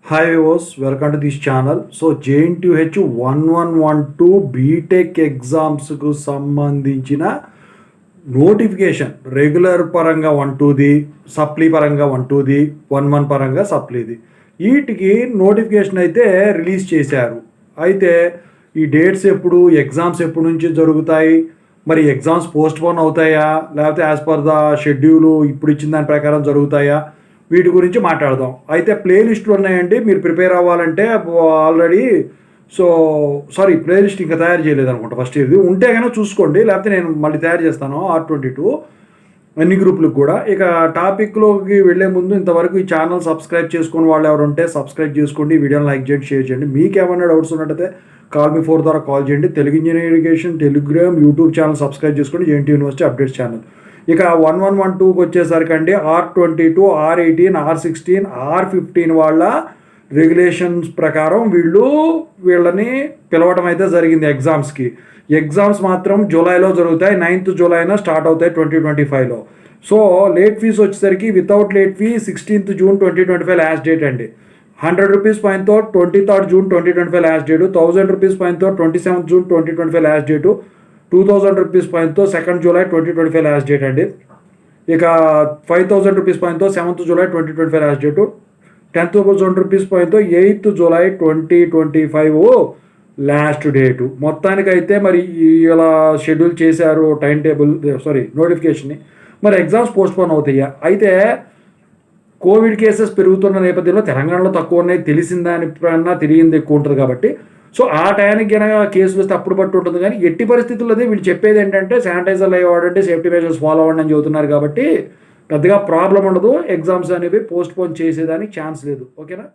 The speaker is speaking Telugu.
హాయ్ వివోస్, welcome to this channel. So JNTUH 1112 BTech ఎగ్జామ్స్కు సంబంధించిన నోటిఫికేషన్ రెగ్యులర్ పరంగా 12ది, సప్లీ పరంగా 12ది, 11 పరంగా సప్లీది, వీటికి నోటిఫికేషన్ అయితే రిలీజ్ చేశారు. అయితే ఈ డేట్స్ ఎప్పుడు, ఎగ్జామ్స్ ఎప్పటి నుంచి జరుగుతాయి, మరి ఎగ్జామ్స్ పోస్ట్ పోన్ అవుతాయా లేకపోతే యాజ్ పర్ ద షెడ్యూలు ఇప్పుడు ఇచ్చిన దాని ప్రకారం జరుగుతాయా, వీటి గురించి మాట్లాడదాం. అయితే ప్లేలిస్టులు ఉన్నాయండి, మీరు ప్రిపేర్ అవ్వాలంటే ఆల్రెడీ. ప్లేలిస్ట్ ఇంకా తయారు చేయలేదు అనుకుంటా, ఫస్ట్ ఇది ఉంటే కనుక చూసుకోండి, లేకపోతే నేను మళ్ళీ తయారు చేస్తాను R22 అన్ని గ్రూపులకు కూడా. ఇక టాపిక్లోకి వెళ్ళే ముందు ఇంతవరకు ఈ ఛానల్ సబ్స్క్రైబ్ చేసుకుని వాళ్ళు ఎవరు ఉంటే సబ్స్క్రైబ్ చేసుకోండి, వీడియోని లైక్ చేయండి, షేర్ చేయండి. మీకు ఏమైనా డౌట్స్ ఉన్నట్టయితే కాల్ మీ 4 ద్వారా కాల్ చేయండి. Telugu engineering education Telegram YouTube channel subscribe చేసుకోండి, JNTU యూనివర్సిటీ అప్డేట్స్ ఛానల్. ఇక 1112కి వచ్చేసరికి అండి R22, R18, R16, R15 వాళ్ళ రెగ్యులేషన్స్ ప్రకారం వీళ్ళని పిలవడం అయితే జరిగింది ఎగ్జామ్స్కి. ఎగ్జామ్స్ మాత్రం జూలైలో జరుగుతాయి, 9th జూలైన స్టార్ట్ అవుతాయి 2025లో. సో లేట్ ఫీజు వచ్చేసరికి without late fee 16th June 2025 last date అండి. 100 రూపీస్ ఫైన్తో 23rd June 2025 last date, 1000 rupees ఫైన్తో 27th June 2025 last date, 2000 rupees ఫైన్తో 2nd జూలై 2025 లాస్ట్ డేట్ అండి. ఇక 5000 రూపీస్ ఫైన్తో 7th July 2025 last date, 10,000 rupees ఫైన్తో 8th జూలై 2025 లాస్ట్ డేటు. మొత్తానికైతే మరి ఇలా షెడ్యూల్ చేశారు టైం టేబుల్, నోటిఫికేషన్ని. మరి ఎగ్జామ్స్ పోస్ట్పోన్ అవుతాయా? అయితే కోవిడ్ కేసెస్ పెరుగుతున్న నేపథ్యంలో తెలంగాణలో తక్కువ ఉన్నాయి, తెలిసిన దానికన్నా తెలియంది ఎక్కువ ఉంటుంది కాబట్టి. సో ఆ టైంకి కనుక కేసులు వస్తే అప్పుడు బట్టి ఉంటుంది. కానీ ఎట్టి పరిస్థితుల్లో వీళ్ళు చెప్పేది ఏంటంటే శానిటైజర్లు అవి వాడండి, సేఫ్టీ మెజర్స్ ఫాలో అవ్వండి అని చెబుతున్నారు కాబట్టి పెద్దగా ప్రాబ్లం ఉండదు. ఎగ్జామ్స్ అనేవి పోస్ట్ పోన్ చేసేదానికి ఛాన్స్ లేదు. ఓకేనా?